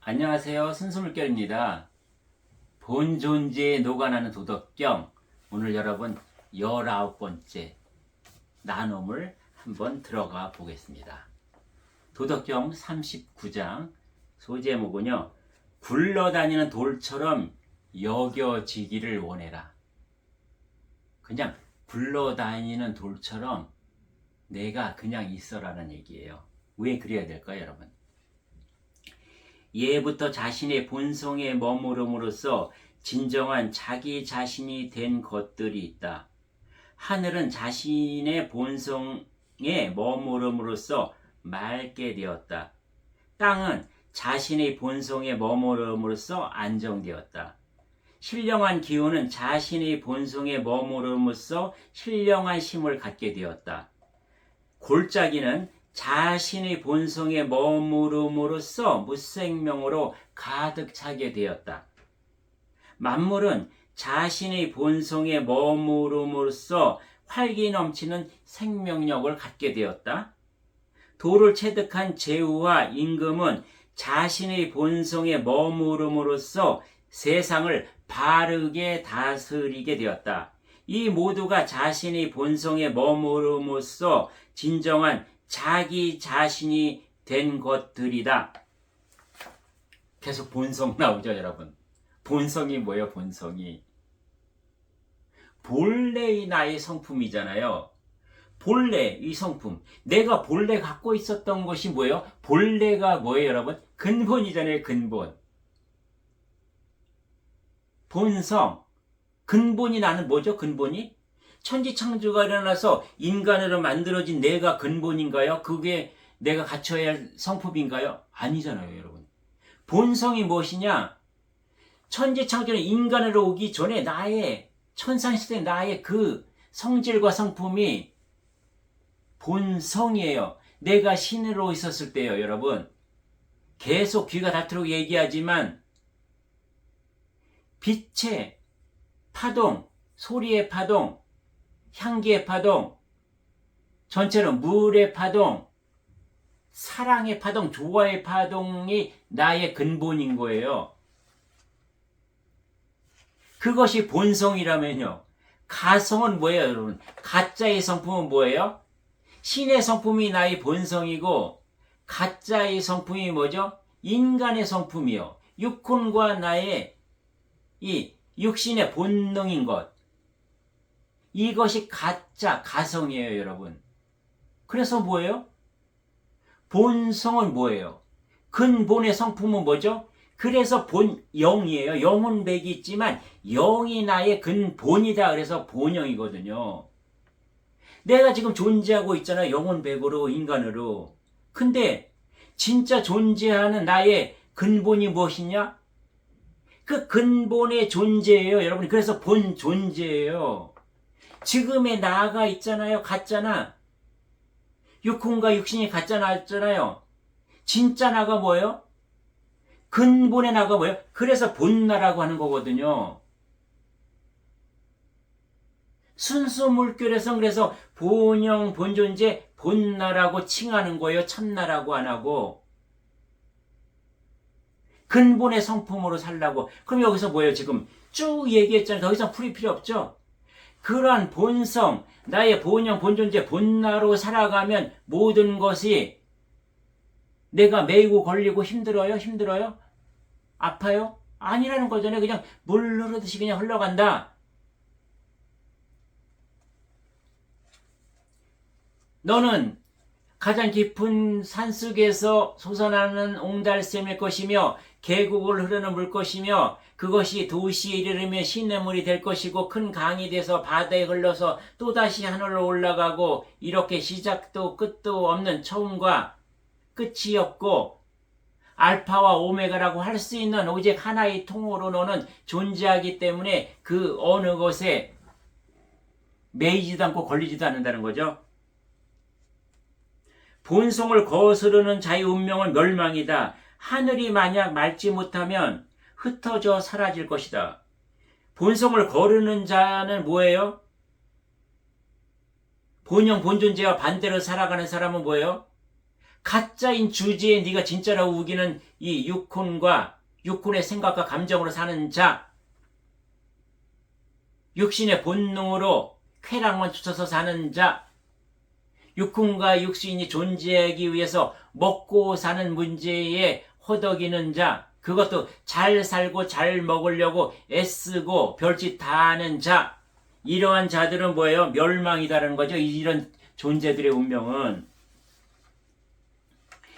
안녕하세요. 순수물결입니다. 본존재에 녹아나는 도덕경, 오늘 여러분 19번째 나눔을 한번 들어가 보겠습니다. 도덕경 39장 소제목은요, 굴러다니는 돌처럼 여겨지기를 원해라. 그냥 굴러다니는 돌처럼 내가 그냥 있어라는 얘기예요. 왜 그래야 될까요, 여러분? 예부터 자신의 본성에 머무름으로써 진정한 자기 자신이 된 것들이 있다. 하늘은 자신의 본성에 머무름으로써 맑게 되었다. 땅은 자신의 본성에 머무름으로써 안정되었다. 신령한 기운은 자신의 본성에 머무름으로써 신령한 힘을 갖게 되었다. 골짜기는 자신의 본성에 머무름으로써 무생명으로 가득 차게 되었다. 만물은 자신의 본성에 머무름으로써 활기 넘치는 생명력을 갖게 되었다. 도를 체득한 제후와 임금은 자신의 본성에 머무름으로써 세상을 바르게 다스리게 되었다. 이 모두가 자신의 본성에 머무름으로써 진정한 자기 자신이 된 것들이다. 계속 본성 나오죠, 여러분. 본성이 뭐예요, 본성이? 본래의 나의 성품이잖아요. 본래, 이 성품. 내가 본래 갖고 있었던 것이 뭐예요? 본래가 뭐예요, 여러분? 근본이잖아요, 근본. 본성. 근본이 나는 뭐죠, 근본이? 천지창조가 일어나서 인간으로 만들어진 내가 근본인가요? 그게 내가 갖춰야 할 성품인가요? 아니잖아요, 여러분. 본성이 무엇이냐? 천지창조는 인간으로 오기 전에 나의 천상시대 나의 그 성질과 성품이 본성이에요. 내가 신으로 있었을 때요, 여러분. 계속 귀가 닳도록 얘기하지만 빛의 파동, 소리의 파동, 향기의 파동, 전체로 물의 파동, 사랑의 파동, 조화의 파동이 나의 근본인 거예요. 그것이 본성이라면요. 가성은 뭐예요, 여러분? 가짜의 성품은 뭐예요? 신의 성품이 나의 본성이고, 가짜의 성품이 뭐죠? 인간의 성품이요. 육혼과 나의 이 육신의 본능인 것. 이것이 가짜, 가성이에요, 여러분. 그래서 뭐예요? 본성은 뭐예요? 근본의 성품은 뭐죠? 그래서 영이에요. 영은 백이 있지만 영이 나의 근본이다. 그래서 본영이거든요. 내가 지금 존재하고 있잖아요. 영은 백으로, 인간으로. 근데 진짜 존재하는 나의 근본이 무엇이냐? 그 근본의 존재예요, 여러분. 그래서 본 존재예요. 지금의 나가 있잖아요. 같잖아. 육혼과 육신이 같잖아 했잖아요. 진짜 나가 뭐예요? 근본의 나가 뭐예요? 그래서 본나라고 하는 거거든요. 순수 물결에서 그래서 본영, 본존재, 본나라고 칭하는 거예요. 참나라고 안 하고. 근본의 성품으로 살라고. 그럼 여기서 뭐예요? 지금 쭉 얘기했잖아요. 더 이상 풀이 필요 없죠? 그러한 본성, 나의 본영, 본존재, 본나로 살아가면 모든 것이 내가 매이고 걸리고 힘들어요? 힘들어요? 아파요? 아니라는 거잖아요. 그냥 물 흐르듯이 그냥 흘러간다. 너는 가장 깊은 산속에서 솟아나는 옹달샘일 것이며 계곡을 흐르는 물 것이며 그것이 도시에 이르르며 시냇물이 될 것이고 큰 강이 돼서 바다에 흘러서 또다시 하늘로 올라가고 이렇게 시작도 끝도 없는 처음과 끝이 없고 알파와 오메가라고 할 수 있는 오직 하나의 통으로 너는 존재하기 때문에 그 어느 것에 매이지도 않고 걸리지도 않는다는 거죠. 본성을 거스르는 자의 운명은 멸망이다. 하늘이 만약 맑지 못하면 흩어져 사라질 것이다. 본성을 거르는 자는 뭐예요? 본영, 본존재와 반대로 살아가는 사람은 뭐예요? 가짜인 주제에 네가 진짜라고 우기는 이 육혼과 육혼의 생각과 감정으로 사는 자, 육신의 본능으로 쾌락만 쫓아서 사는 자, 육혼과 육신이 존재하기 위해서 먹고 사는 문제에 허덕이는 자, 그것도 잘 살고 잘 먹으려고 애쓰고 별짓 다 하는 자, 이러한 자들은 뭐예요? 멸망이다라는 거죠. 이런 존재들의 운명은.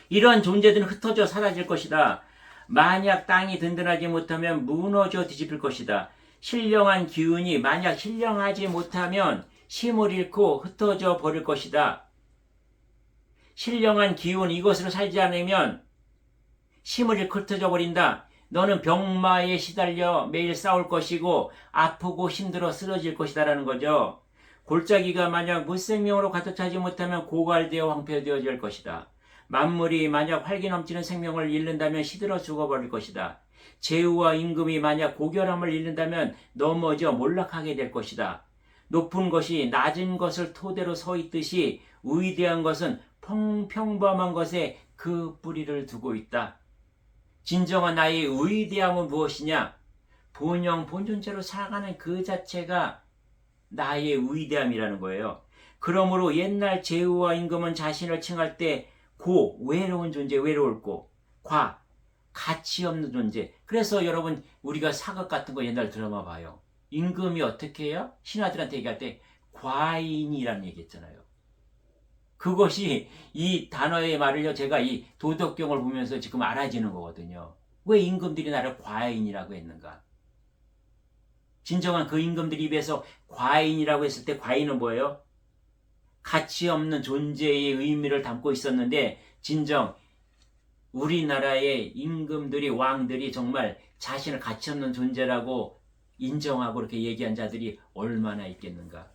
이러한 존재들은 흩어져 사라질 것이다. 만약 땅이 든든하지 못하면 무너져 뒤집힐 것이다. 신령한 기운이 만약 신령하지 못하면 힘을 잃고 흩어져 버릴 것이다. 신령한 기운, 이것으로 살지 않으면 힘을 잃고 흩어져 버린다. 너는 병마에 시달려 매일 싸울 것이고 아프고 힘들어 쓰러질 것이다 라는 거죠. 골짜기가 만약 무생명으로 가득 차지 못하면 고갈되어 황폐되어질 것이다. 만물이 만약 활기 넘치는 생명을 잃는다면 시들어 죽어버릴 것이다. 재우와 임금이 만약 고결함을 잃는다면 넘어져 몰락하게 될 것이다. 높은 것이 낮은 것을 토대로 서 있듯이 위대한 것은 평범한 것에 그 뿌리를 두고 있다. 진정한 나의 위대함은 무엇이냐? 본존재로 살아가는 그 자체가 나의 위대함이라는 거예요. 그러므로 옛날 제후와 임금은 자신을 칭할 때 외로운 존재, 외로울고 가치 없는 존재. 그래서 여러분 우리가 사극 같은 거 옛날 드라마 봐요. 임금이 어떻게 해요? 신하들한테 얘기할 때 과인이라는 얘기 했잖아요. 그것이 이 단어의 말을요, 제가 이 도덕경을 보면서 지금 알아지는 거거든요. 왜 임금들이 나를 과인이라고 했는가? 진정한 그 임금들 입에서 과인이라고 했을 때 과인은 뭐예요? 가치 없는 존재의 의미를 담고 있었는데, 진정 우리나라의 임금들이, 왕들이 정말 자신을 가치 없는 존재라고 인정하고 이렇게 얘기한 자들이 얼마나 있겠는가?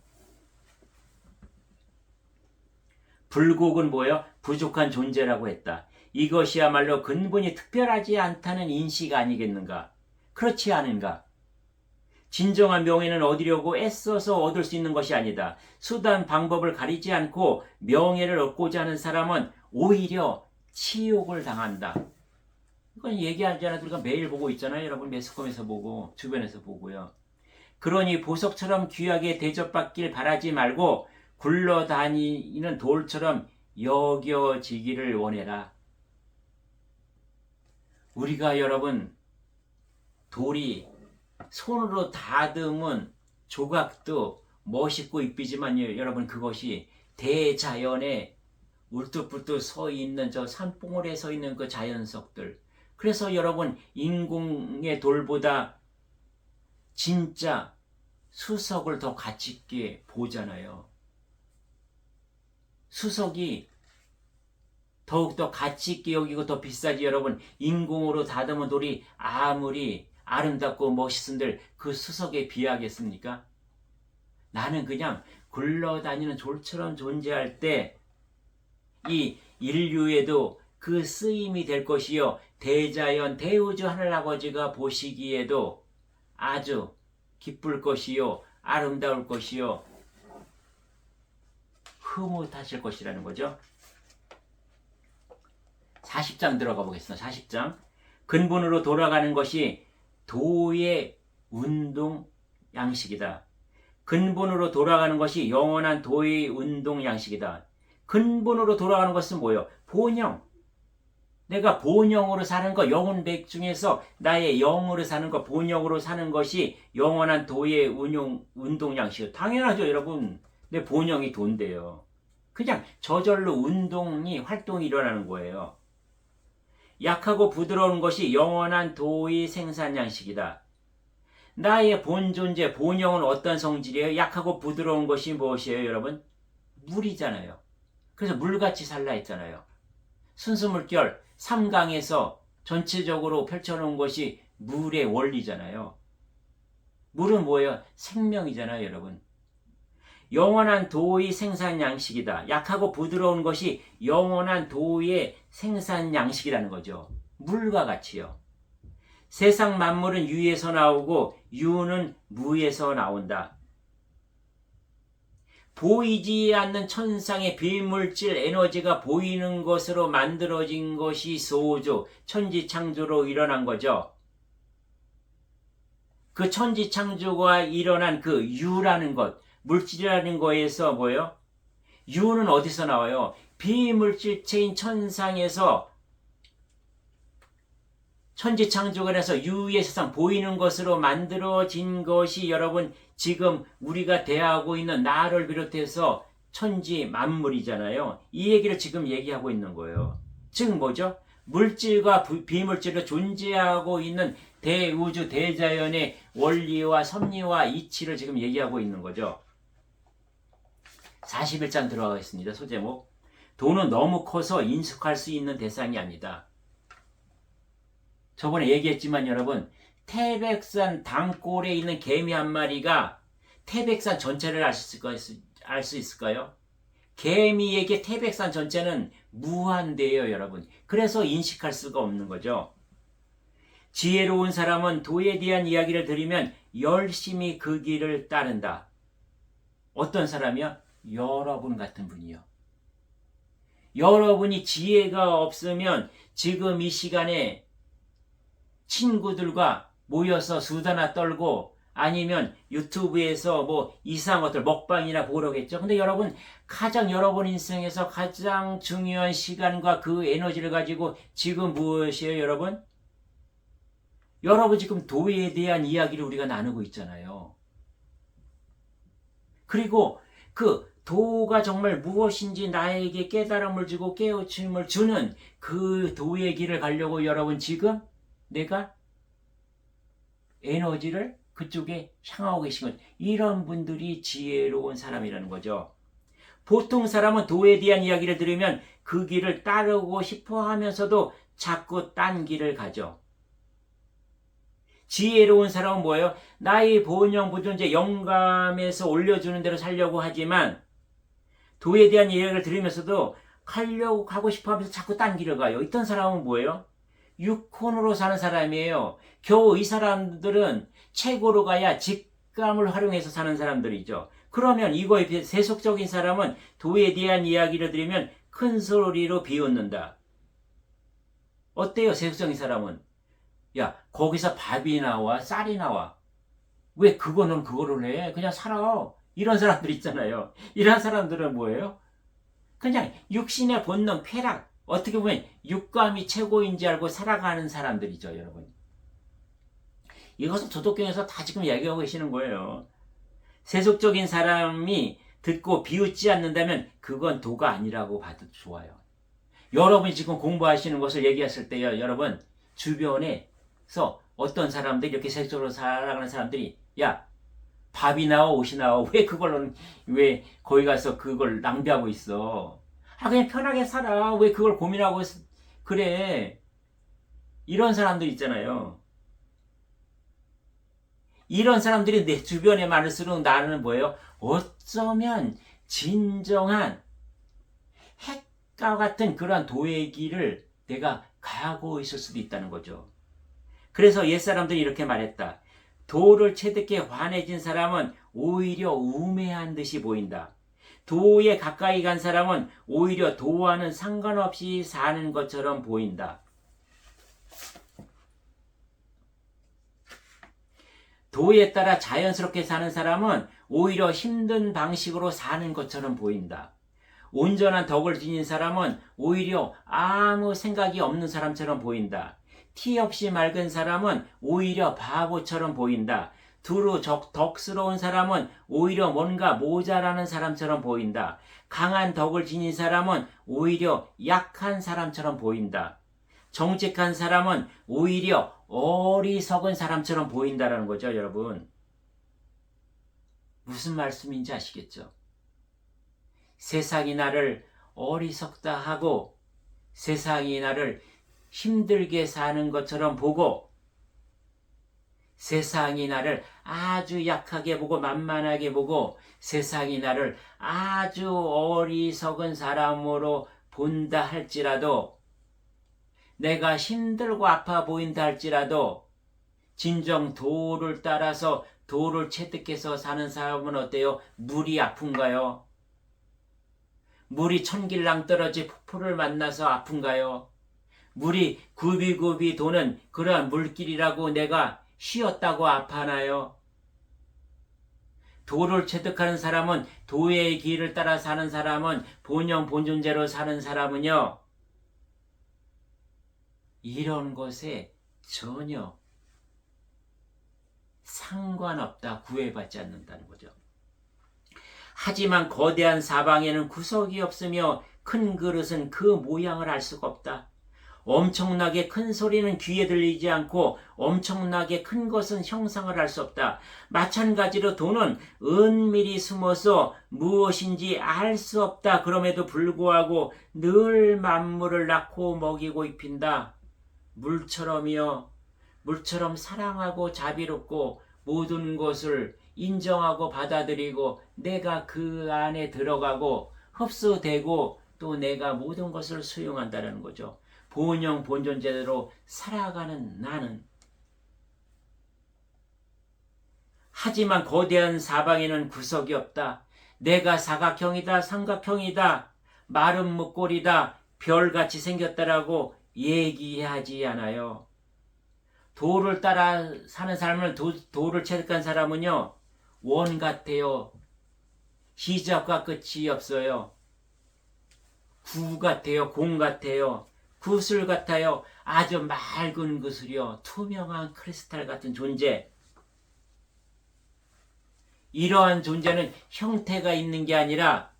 불국은 뭐예요? 부족한 존재라고 했다. 이것이야말로 근본이 특별하지 않다는 인식 아니겠는가? 그렇지 않은가? 진정한 명예는 얻으려고 애써서 얻을 수 있는 것이 아니다. 수단, 방법을 가리지 않고 명예를 얻고자 하는 사람은 오히려 치욕을 당한다. 이건 얘기하지 않아도 우리가 매일 보고 있잖아요. 여러분 매스컴에서 보고 주변에서 보고요. 그러니 보석처럼 귀하게 대접받길 바라지 말고 굴러다니는 돌처럼 여겨지기를 원해라. 우리가 여러분 돌이 손으로 다듬은 조각도 멋있고 이쁘지만 여러분 그것이 대자연에 울뚝불뚝 서 있는 저 산봉우리에 서 있는 그 자연석들. 그래서 여러분 인공의 돌보다 진짜 수석을 더 가치 있게 보잖아요. 수석이 더욱더 가치 있게 여기고 더 비싸지. 여러분 인공으로 다듬은 돌이 아무리 아름답고 멋있은들 그 수석에 비하겠습니까? 나는 그냥 굴러다니는 돌처럼 존재할 때 이 인류에도 그 쓰임이 될 것이요, 대자연 대우주 하늘아버지가 보시기에도 아주 기쁠 것이요, 아름다울 것이요, 흐뭇하실 것이라는 거죠. 40장 들어가 보겠습니다. 40장. 근본으로 돌아가는 것이 도의 운동 양식이다. 근본으로 돌아가는 것이 영원한 도의 운동 양식이다. 근본으로 돌아가는 것은 뭐예요? 본영. 내가 본영으로 사는 거, 영혼 백 중에서 나의 영으로 사는 거, 본영으로 사는 것이 영원한 도의 운동 양식이에요. 당연하죠, 여러분. 내 본영이 돈대요. 그냥 저절로 활동이 일어나는 거예요. 약하고 부드러운 것이 영원한 도의 생산 양식이다. 나의 본존재, 본영은 어떤 성질이에요? 약하고 부드러운 것이 무엇이에요, 여러분? 물이잖아요. 그래서 물같이 살라 했잖아요. 순수물결, 삼강에서 전체적으로 펼쳐놓은 것이 물의 원리잖아요. 물은 뭐예요? 생명이잖아요, 여러분. 영원한 도의 생산 양식이다. 약하고 부드러운 것이 영원한 도의 생산 양식이라는 거죠. 물과 같이요. 세상 만물은 유에서 나오고 유는 무에서 나온다. 보이지 않는 천상의 비물질 에너지가 보이는 것으로 만들어진 것이 소조, 천지창조로 일어난 거죠. 그 천지창조가 일어난 그 유라는 것, 물질이라는 거에서 뭐예요? 유는 어디서 나와요? 비물질체인 천상에서 천지창조가 돼서 유의 세상 보이는 것으로 만들어진 것이 여러분 지금 우리가 대하고 있는 나를 비롯해서 천지 만물이잖아요. 이 얘기를 지금 얘기하고 있는 거예요. 즉 뭐죠? 물질과 비물질로 존재하고 있는 대우주 대자연의 원리와 섭리와 이치를 지금 얘기하고 있는 거죠. 41장 들어가겠습니다. 소제목. 돈은 너무 커서 인식할 수 있는 대상이 아니다. 저번에 얘기했지만 여러분, 태백산 당골에 있는 개미 한 마리가 태백산 전체를 알 수 있을까요? 개미에게 태백산 전체는 무한대예요, 여러분. 그래서 인식할 수가 없는 거죠. 지혜로운 사람은 도에 대한 이야기를 들으면 열심히 그 길을 따른다. 어떤 사람이요? 여러분 같은 분이요. 여러분이 지혜가 없으면 지금 이 시간에 친구들과 모여서 수다나 떨고 아니면 유튜브에서 뭐 이상한 것들 먹방이나 보려겠죠. 근데 여러분 여러분 인생에서 가장 중요한 시간과 그 에너지를 가지고 지금 무엇이에요, 여러분? 여러분 지금 도에 대한 이야기를 우리가 나누고 있잖아요. 그리고 그 도가 정말 무엇인지 나에게 깨달음을 주고 깨우침을 주는 그 도의 길을 가려고 여러분 지금 내가 에너지를 그쪽에 향하고 계신 것. 이런 분들이 지혜로운 사람이라는 거죠. 보통 사람은 도에 대한 이야기를 들으면 그 길을 따르고 싶어 하면서도 자꾸 딴 길을 가죠. 지혜로운 사람은 뭐예요? 나의 본영 부존재 영감에서 올려주는 대로 살려고 하지만 도에 대한 이야기를 들으면서도 가고 싶어 하면서 자꾸 딴 길을 가요. 이런 사람은 뭐예요? 육혼으로 사는 사람이에요. 겨우 이 사람들은 최고로 가야 직감을 활용해서 사는 사람들이죠. 그러면 이거에 비해 세속적인 사람은 도에 대한 이야기를 들으면 큰 소리로 비웃는다. 어때요, 세속적인 사람은? 야, 거기서 밥이 나와, 쌀이 나와. 왜 그거는 그거를 해? 그냥 살아. 이런 사람들 있잖아요. 이런 사람들은 뭐예요? 그냥 육신의 본능, 쾌락. 어떻게 보면 육감이 최고인지 알고 살아가는 사람들이죠, 여러분. 이것은 도덕경에서 다 지금 이야기하고 계시는 거예요. 세속적인 사람이 듣고 비웃지 않는다면 그건 도가 아니라고 봐도 좋아요. 여러분이 지금 공부하시는 것을 얘기했을 때요, 여러분 주변에서 어떤 사람들이 이렇게 세속적으로 살아가는 사람들이 야, 밥이 나와 옷이 나와 왜 거기 가서 그걸 낭비하고 있어? 그냥 편하게 살아. 왜 그걸 고민하고 그래? 이런 사람들 있잖아요. 이런 사람들이 내 주변에 많을수록 나는 뭐예요? 어쩌면 진정한 핵과 같은 그러한 도의 길을 내가 가고 있을 수도 있다는 거죠. 그래서 옛사람들이 이렇게 말했다. 도를 체득해 환해진 사람은 오히려 우매한 듯이 보인다. 도에 가까이 간 사람은 오히려 도와는 상관없이 사는 것처럼 보인다. 도에 따라 자연스럽게 사는 사람은 오히려 힘든 방식으로 사는 것처럼 보인다. 온전한 덕을 지닌 사람은 오히려 아무 생각이 없는 사람처럼 보인다. 티 없이 맑은 사람은 오히려 바보처럼 보인다. 두루 덕스러운 사람은 오히려 뭔가 모자라는 사람처럼 보인다. 강한 덕을 지닌 사람은 오히려 약한 사람처럼 보인다. 정직한 사람은 오히려 어리석은 사람처럼 보인다라는 거죠, 여러분. 무슨 말씀인지 아시겠죠? 세상이 나를 어리석다 하고 세상이 나를 힘들게 사는 것처럼 보고 세상이 나를 아주 약하게 보고 만만하게 보고 세상이 나를 아주 어리석은 사람으로 본다 할지라도 내가 힘들고 아파 보인다 할지라도 진정 도를 따라서 도를 체득해서 사는 사람은 어때요? 물이 아픈가요? 물이 천길랑 떨어지 폭포를 만나서 아픈가요? 물이 굽이굽이 도는 그러한 물길이라고 내가 쉬었다고 아파하나요? 도를 체득하는 사람은, 도의 길을 따라 사는 사람은, 본영 본존재로 사는 사람은요, 이런 것에 전혀 상관없다, 구애받지 않는다는 거죠. 하지만 거대한 사방에는 구석이 없으며 큰 그릇은 그 모양을 알 수가 없다. 엄청나게 큰 소리는 귀에 들리지 않고 엄청나게 큰 것은 형상을 알 수 없다. 마찬가지로 도는 은밀히 숨어서 무엇인지 알 수 없다. 그럼에도 불구하고 늘 만물을 낳고 먹이고 입힌다. 물처럼이요. 물처럼 사랑하고 자비롭고 모든 것을 인정하고 받아들이고 내가 그 안에 들어가고 흡수되고 또 내가 모든 것을 수용한다는 거죠. 본영 본존재대로 살아가는 나는. 하지만 거대한 사방에는 구석이 없다. 내가 사각형이다, 삼각형이다, 마른 목골이다, 별같이 생겼다라고 얘기하지 않아요. 도를 따라 사는 사람은, 도를 체득한 사람은요, 원 같아요. 시작과 끝이 없어요. 구 같아요. 공 같아요. 구슬 같아요. 아주 맑은 구슬이요. 투명한 크리스탈 같은 존재. 이러한 존재는 형태가 있는 게 아니라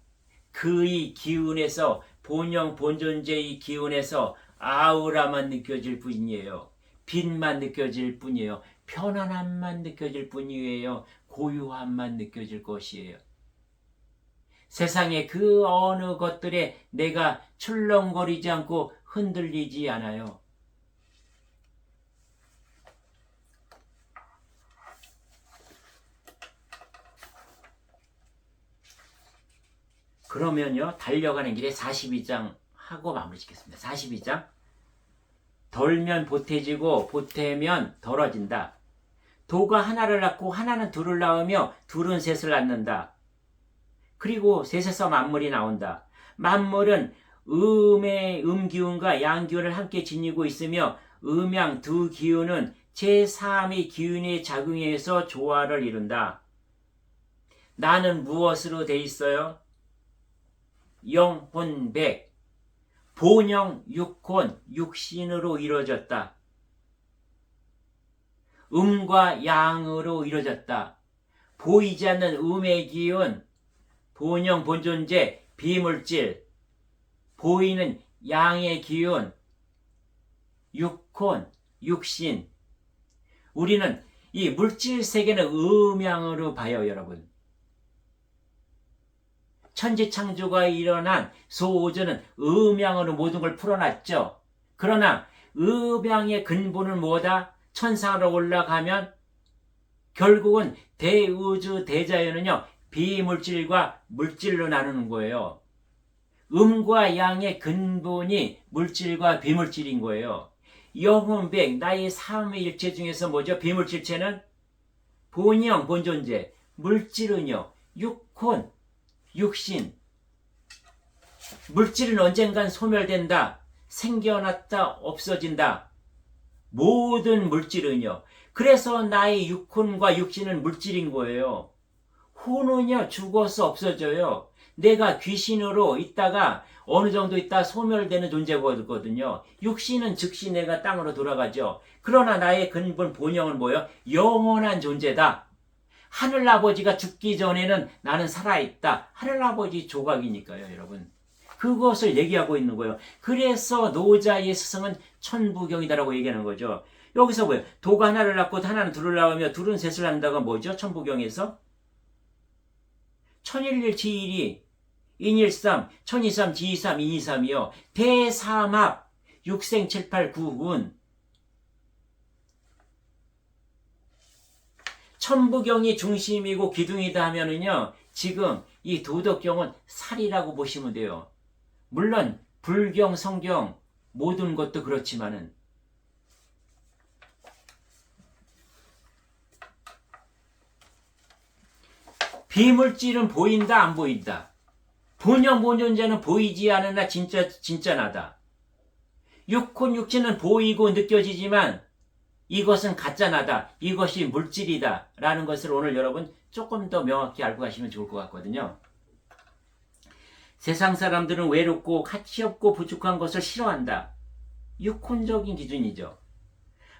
그의 기운에서, 본영 본존재의 기운에서 아우라만 느껴질 뿐이에요. 빛만 느껴질 뿐이에요. 편안함만 느껴질 뿐이에요. 고요함만 느껴질 것이에요. 세상의 그 어느 것들에 내가 출렁거리지 않고 흔들리지 않아요. 그러면요, 달려가는 길에 42장 하고 마무리 짓겠습니다. 42장. 덜면 보태지고 보태면 덜어진다. 도가 하나를 낳고 하나는 둘을 낳으며 둘은 셋을 낳는다. 그리고 셋에서 만물이 나온다. 만물은 음의 음기운과 양기운을 함께 지니고 있으며 음양 두 기운은 제3의 기운의 작용에 의해서 조화를 이룬다. 나는 무엇으로 돼 있어요? 영혼백, 본영 육혼, 육신으로 이루어졌다. 음과 양으로 이루어졌다. 보이지 않는 음의 기운, 본영 본존재, 비물질, 보이는 양의 기운, 육혼, 육신. 우리는 이 물질 세계는 음양으로 봐요, 여러분. 천지창조가 일어난 소우주는 음양으로 모든 걸 풀어놨죠. 그러나 음양의 근본은 뭐다? 천상으로 올라가면 결국은 대우주 대자연은요, 비물질과 물질로 나누는 거예요. 음과 양의 근본이 물질과 비물질인 거예요. 영혼백, 나의 삶의 일체 중에서 뭐죠? 비물질체는 본영, 본존재. 물질은요, 육혼, 육신. 물질은 언젠간 소멸된다. 생겨났다, 없어진다. 모든 물질은요. 그래서 나의 육혼과 육신은 물질인 거예요. 혼은요, 죽어서 없어져요. 내가 귀신으로 있다가 어느 정도 있다 소멸되는 존재거든요. 육신은 즉시 내가 땅으로 돌아가죠. 그러나 나의 근본 본영은 뭐예요? 영원한 존재다. 하늘아버지가 죽기 전에는 나는 살아있다. 하늘아버지 조각이니까요, 여러분. 그것을 얘기하고 있는 거예요. 그래서 노자의 스승은 천부경이다라고 얘기하는 거죠. 여기서 뭐예요? 도가 하나를 낳고 하나는 둘을 낳으며 둘은 셋을 낳는다가 뭐죠? 천부경에서 천일일 지일이 인일삼, 천이삼, 지이삼, 인이삼이요. 대삼합, 육생, 칠팔, 구운. 천부경이 중심이고 기둥이다 하면은요, 지금 이 도덕경은 살이라고 보시면 돼요. 물론 불경, 성경 모든 것도 그렇지만은 비물질은 보인다 안 보인다. 본영 본존재는 보이지 않으나 진짜 나다. 육혼 육신은 보이고 느껴지지만 이것은 가짜 나다. 이것이 물질이다. 라는 것을 오늘 여러분 조금 더 명확히 알고 가시면 좋을 것 같거든요. 세상 사람들은 외롭고 가치없고 부족한 것을 싫어한다. 육혼적인 기준이죠.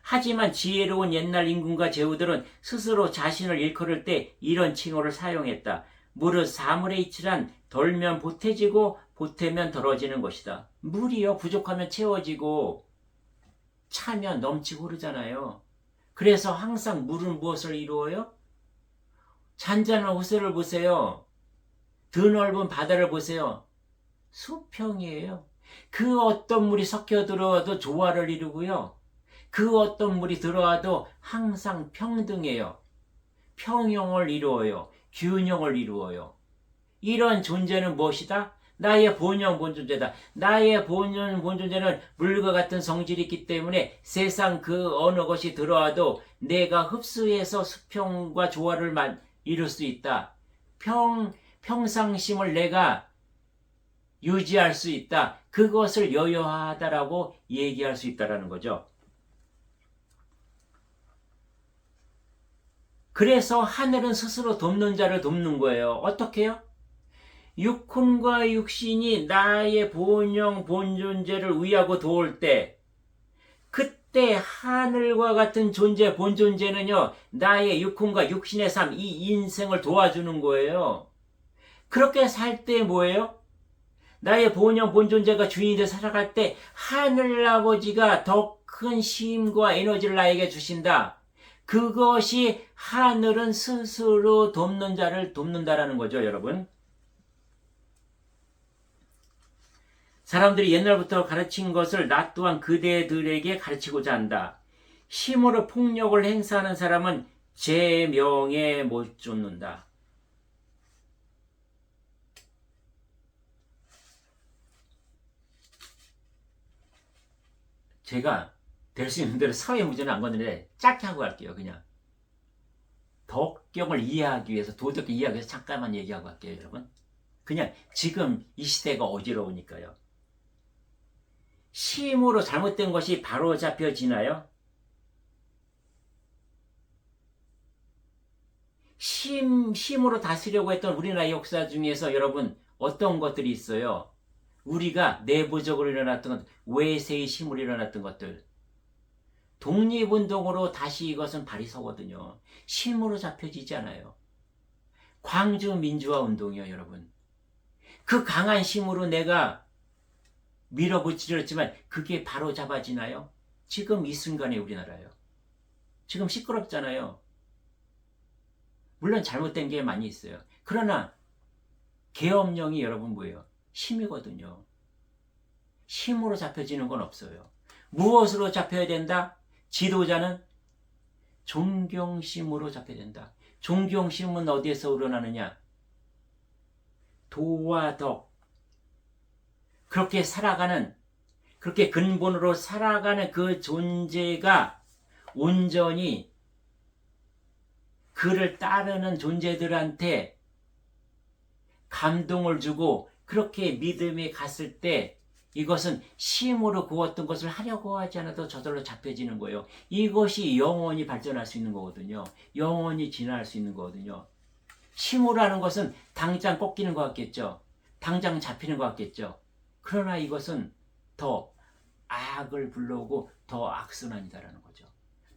하지만 지혜로운 옛날 임금과 제후들은 스스로 자신을 일컬을 때 이런 칭호를 사용했다. 무릇 사물의 이치란 덜면 보태지고 보태면 덜어지는 것이다. 물이요, 부족하면 채워지고 차면 넘치고 흐르잖아요. 그래서 항상 물은 무엇을 이루어요? 잔잔한 호수를 보세요. 드넓은 바다를 보세요. 수평이에요. 그 어떤 물이 섞여 들어와도 조화를 이루고요. 그 어떤 물이 들어와도 항상 평등해요. 평형을 이루어요. 균형을 이루어요. 이런 존재는 무엇이다? 나의 본영 본존재다. 나의 본영 본존재는 물과 같은 성질이 있기 때문에 세상 그 어느 것이 들어와도 내가 흡수해서 수평과 조화를 이룰 수 있다. 평상심을 내가 유지할 수 있다. 그것을 여여하다라고 얘기할 수 있다라는 거죠. 그래서 하늘은 스스로 돕는 자를 돕는 거예요. 어떻게 해요? 육혼과 육신이 나의 본영 본존재를 위하고 도울 때, 그때 하늘과 같은 존재 본존재는요, 나의 육혼과 육신의 삶, 이 인생을 도와주는 거예요. 그렇게 살 때 뭐예요? 나의 본영 본존재가 주인이 되어 살아갈 때 하늘아버지가 더 큰 힘과 에너지를 나에게 주신다. 그것이 하늘은 스스로 돕는 자를 돕는다라는 거죠, 여러분. 사람들이 옛날부터 가르친 것을 나 또한 그대들에게 가르치고자 한다. 힘으로 폭력을 행사하는 사람은 제 명에 못 쫓는다. 제가 될 수 있는 대로 사회 문제는 안 건드는데 짧게 하고 갈게요. 그냥 덕경을 이해하기 위해서, 도덕을 이해하기 위해서 잠깐만 얘기하고 갈게요, 여러분. 그냥 지금 이 시대가 어지러우니까요. 힘으로 잘못된 것이 바로 잡혀지나요? 힘으로 다스리려고 했던 우리나라 역사 중에서 여러분 어떤 것들이 있어요? 우리가 내부적으로 일어났던 것, 외세의 힘으로 일어났던 것들. 독립운동으로 다시 이것은 발이 서거든요. 힘으로 잡혀지지 않아요. 광주 민주화 운동이요, 여러분. 그 강한 힘으로 내가 밀어붙이려 했지만 그게 바로 잡아지나요? 지금 이 순간에 우리나라요. 지금 시끄럽잖아요. 물론 잘못된 게 많이 있어요. 그러나 계엄령이 여러분 뭐예요? 힘이거든요. 힘으로 잡혀지는 건 없어요. 무엇으로 잡혀야 된다? 지도자는 존경심으로 잡혀야 된다. 존경심은 어디에서 우러나느냐? 도와 덕. 그렇게 살아가는, 그렇게 근본으로 살아가는 그 존재가 온전히 그를 따르는 존재들한테 감동을 주고 그렇게 믿음이 갔을 때 이것은 힘으로 그 어떤 것을 하려고 하지 않아도 저절로 잡혀지는 거예요. 이것이 영원히 발전할 수 있는 거거든요. 영원히 진화할 수 있는 거거든요. 힘으로 하는 것은 당장 꺾이는 것 같겠죠. 당장 잡히는 것 같겠죠. 그러나 이것은 더 악을 불러오고 더 악순환이다라는 거죠.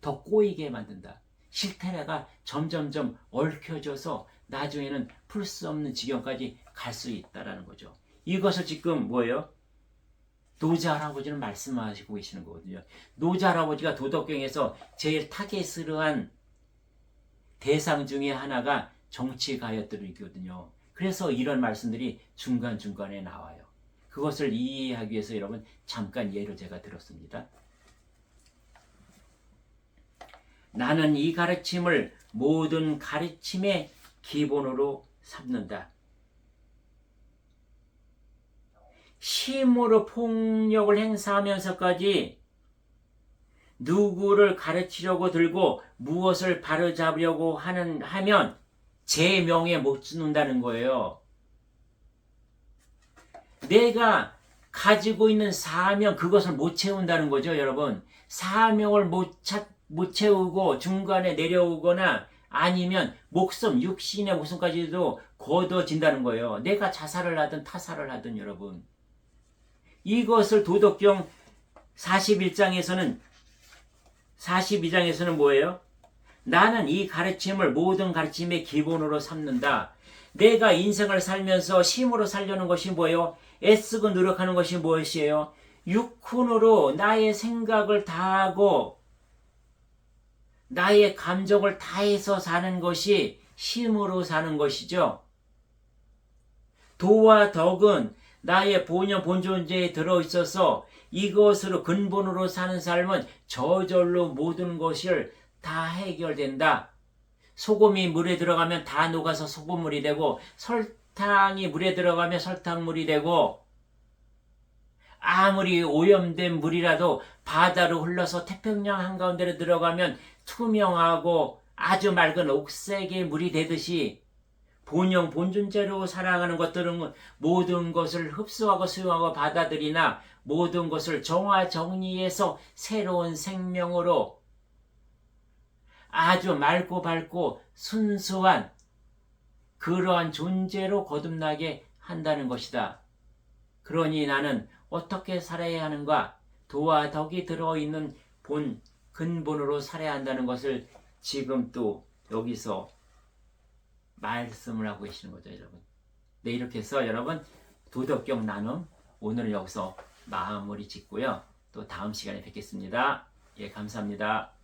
더 꼬이게 만든다. 실태가 점점점 얽혀져서 나중에는 풀 수 없는 지경까지 갈 수 있다라는 거죠. 이것을 지금 뭐예요? 노자 할아버지는 말씀하시고 계시는 거거든요. 노자 할아버지가 도덕경에서 제일 타겟으로 한 대상 중에 하나가 정치가였거든요. 그래서 이런 말씀들이 중간중간에 나와요. 그것을 이해하기 위해서 여러분 잠깐 예를 제가 들었습니다. 나는 이 가르침을 모든 가르침의 기본으로 삼는다. 힘으로 폭력을 행사하면서까지 누구를 가르치려고 들고 무엇을 바로잡으려고 하면 제 명에 못 쓰는다는 거예요. 내가 가지고 있는 사명, 그것을 못 채운다는 거죠, 여러분. 사명을 못 채우고 중간에 내려오거나 아니면 목숨, 육신의 목숨까지도 거둬진다는 거예요. 내가 자살을 하든 타살을 하든 여러분. 이것을 도덕경 42장에서는 뭐예요? 나는 이 가르침을 모든 가르침의 기본으로 삼는다. 내가 인생을 살면서 힘으로 살려는 것이 뭐예요? 애쓰고 노력하는 것이 무엇이에요? 육훈으로 나의 생각을 다하고 나의 감정을 다해서 사는 것이 힘으로 사는 것이죠. 도와 덕은 나의 본연 본존재에 들어있어서 이것으로 근본으로 사는 삶은 저절로 모든 것을 다 해결된다. 소금이 물에 들어가면 다 녹아서 소금물이 되고 설탕이 물에 들어가면 설탕물이 되고 아무리 오염된 물이라도 바다로 흘러서 태평양 한가운데로 들어가면 투명하고 아주 맑은 옥색의 물이 되듯이 본영 본존재로 살아가는 것들은 모든 것을 흡수하고 수용하고 받아들이나 모든 것을 정화 정리해서 새로운 생명으로 아주 맑고 밝고 순수한 그러한 존재로 거듭나게 한다는 것이다. 그러니 나는 어떻게 살아야 하는가? 도와 덕이 들어있는 본 근본으로 살아야 한다는 것을 지금 또 여기서 말씀을 하고 계시는 거죠, 여러분. 네, 이렇게 해서 여러분 도덕경 나눔 오늘은 여기서 마무리 짓고요. 또 다음 시간에 뵙겠습니다. 예, 감사합니다.